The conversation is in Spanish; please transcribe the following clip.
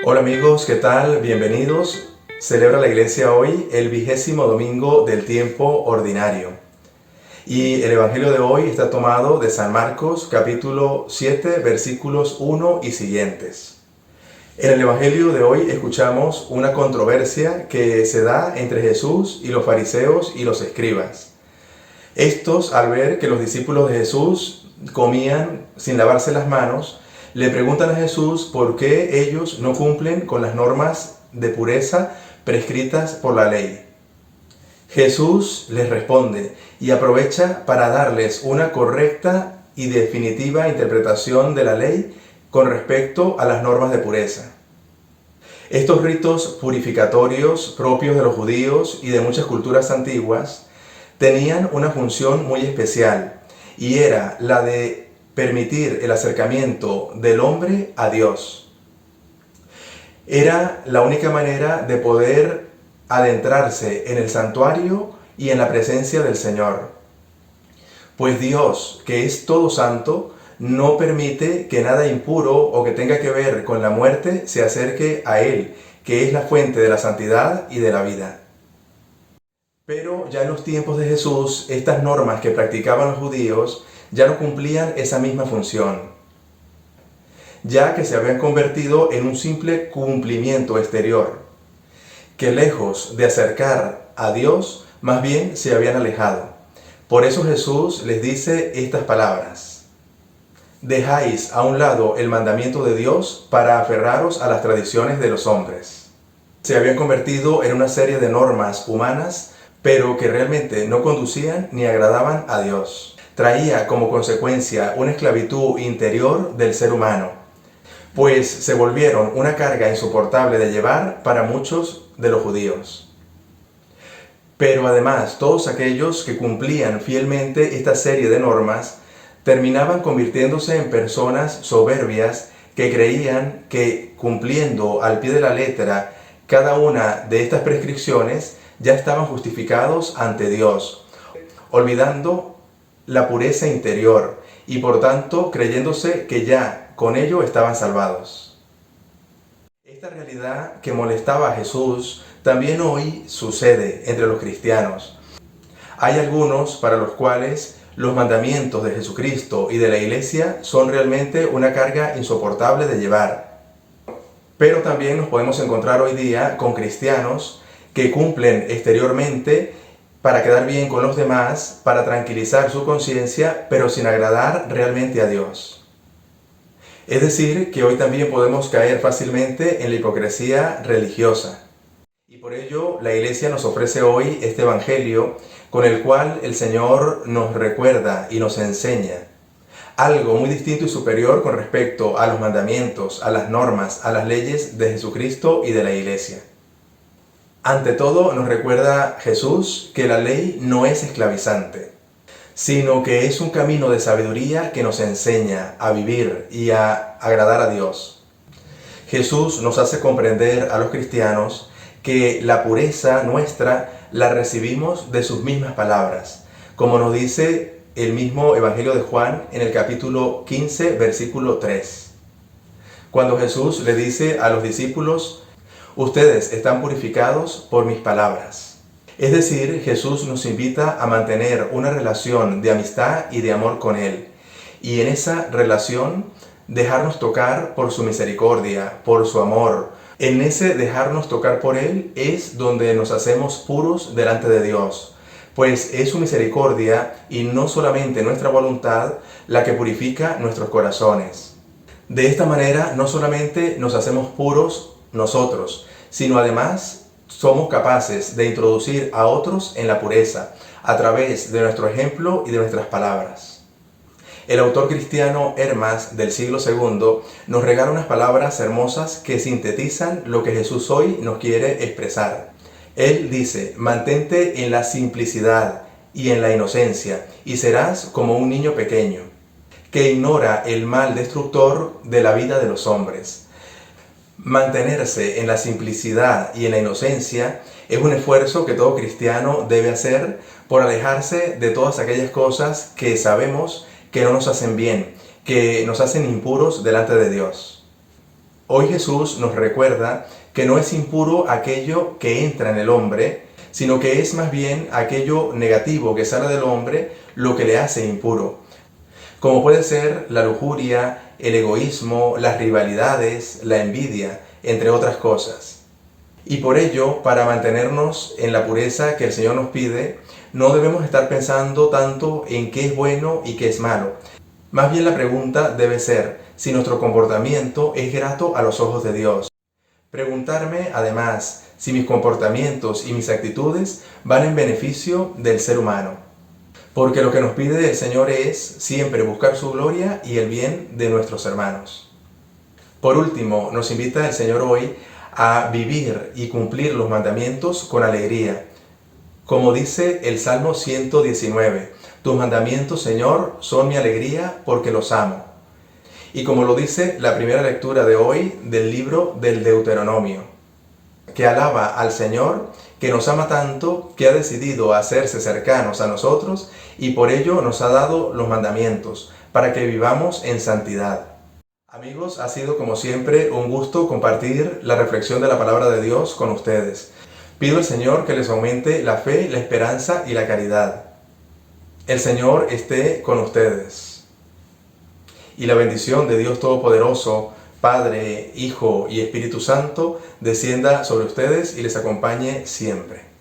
Hola amigos, ¿qué tal? Bienvenidos. Celebra la iglesia hoy el 20º domingo del tiempo ordinario. Y el evangelio de hoy está tomado de San Marcos, capítulo 7, versículos 1 y siguientes. En el evangelio de hoy escuchamos una controversia que se da entre Jesús y los fariseos y los escribas. Estos, al ver que los discípulos de Jesús comían sin lavarse las manos, le preguntan a Jesús por qué ellos no cumplen con las normas de pureza prescritas por la ley. Jesús les responde y aprovecha para darles una correcta y definitiva interpretación de la ley con respecto a las normas de pureza. Estos ritos purificatorios propios de los judíos y de muchas culturas antiguas tenían una función muy especial y era la de permitir el acercamiento del hombre a Dios. Era la única manera de poder adentrarse en el santuario y en la presencia del Señor. Pues Dios, que es todo santo, no permite que nada impuro o que tenga que ver con la muerte se acerque a Él, que es la fuente de la santidad y de la vida. Pero ya en los tiempos de Jesús, estas normas que practicaban los judíos ya no cumplían esa misma función, ya que se habían convertido en un simple cumplimiento exterior, que lejos de acercar a Dios, más bien se habían alejado. Por eso Jesús les dice estas palabras: dejáis a un lado el mandamiento de Dios para aferraros a las tradiciones de los hombres. Se habían convertido en una serie de normas humanas, pero que realmente no conducían ni agradaban a Dios. Traía como consecuencia una esclavitud interior del ser humano, pues se volvieron una carga insoportable de llevar para muchos de los judíos. Pero además, todos aquellos que cumplían fielmente esta serie de normas terminaban convirtiéndose en personas soberbias que creían que, cumpliendo al pie de la letra cada una de estas prescripciones, ya estaban justificados ante Dios, olvidando la pureza interior y por tanto creyéndose que ya con ello estaban salvados. Esta realidad que molestaba a Jesús también hoy sucede entre los cristianos. Hay algunos para los cuales los mandamientos de Jesucristo y de la Iglesia son realmente una carga insoportable de llevar. Pero también nos podemos encontrar hoy día con cristianos que cumplen exteriormente para quedar bien con los demás, para tranquilizar su conciencia, pero sin agradar realmente a Dios. Es decir, que hoy también podemos caer fácilmente en la hipocresía religiosa. Y por ello la Iglesia nos ofrece hoy este Evangelio con el cual el Señor nos recuerda y nos enseña algo muy distinto y superior con respecto a los mandamientos, a las normas, a las leyes de Jesucristo y de la Iglesia. Ante todo, nos recuerda Jesús que la ley no es esclavizante, sino que es un camino de sabiduría que nos enseña a vivir y a agradar a Dios. Jesús nos hace comprender a los cristianos que la pureza nuestra la recibimos de sus mismas palabras, como nos dice el mismo Evangelio de Juan en el capítulo 15, versículo 3. Cuando Jesús le dice a los discípulos: ustedes están purificados por mis palabras. Es decir, Jesús nos invita a mantener una relación de amistad y de amor con Él. Y en esa relación, dejarnos tocar por su misericordia, por su amor. En ese dejarnos tocar por Él es donde nos hacemos puros delante de Dios. Pues es su misericordia y no solamente nuestra voluntad la que purifica nuestros corazones. De esta manera, no solamente nos hacemos puros nosotros, sino además somos capaces de introducir a otros en la pureza a través de nuestro ejemplo y de nuestras palabras. El autor cristiano Hermas del siglo II nos regala unas palabras hermosas que sintetizan lo que Jesús hoy nos quiere expresar. Él dice: mantente en la simplicidad y en la inocencia, y serás como un niño pequeño, que ignora el mal destructor de la vida de los hombres. Mantenerse en la simplicidad y en la inocencia es un esfuerzo que todo cristiano debe hacer por alejarse de todas aquellas cosas que sabemos que no nos hacen bien, que nos hacen impuros delante de Dios. Hoy Jesús nos recuerda que no es impuro aquello que entra en el hombre, sino que es más bien aquello negativo que sale del hombre lo que le hace impuro, como puede ser la lujuria, el egoísmo, las rivalidades, la envidia, entre otras cosas. Y por ello, para mantenernos en la pureza que el Señor nos pide, no debemos estar pensando tanto en qué es bueno y qué es malo. Más bien la pregunta debe ser si nuestro comportamiento es grato a los ojos de Dios. Preguntarme, además, si mis comportamientos y mis actitudes van en beneficio del ser humano. Porque lo que nos pide el Señor es siempre buscar su gloria y el bien de nuestros hermanos. Por último, nos invita el Señor hoy a vivir y cumplir los mandamientos con alegría. Como dice el Salmo 119, tus mandamientos, Señor, son mi alegría porque los amo. Y como lo dice la primera lectura de hoy del libro del Deuteronomio, que alaba al Señor, que nos ama tanto, que ha decidido hacerse cercanos a nosotros y por ello nos ha dado los mandamientos, para que vivamos en santidad. Amigos, ha sido como siempre un gusto compartir la reflexión de la palabra de Dios con ustedes. Pido al Señor que les aumente la fe, la esperanza y la caridad. El Señor esté con ustedes. Y la bendición de Dios Todopoderoso, Padre, Hijo y Espíritu Santo, descienda sobre ustedes y les acompañe siempre.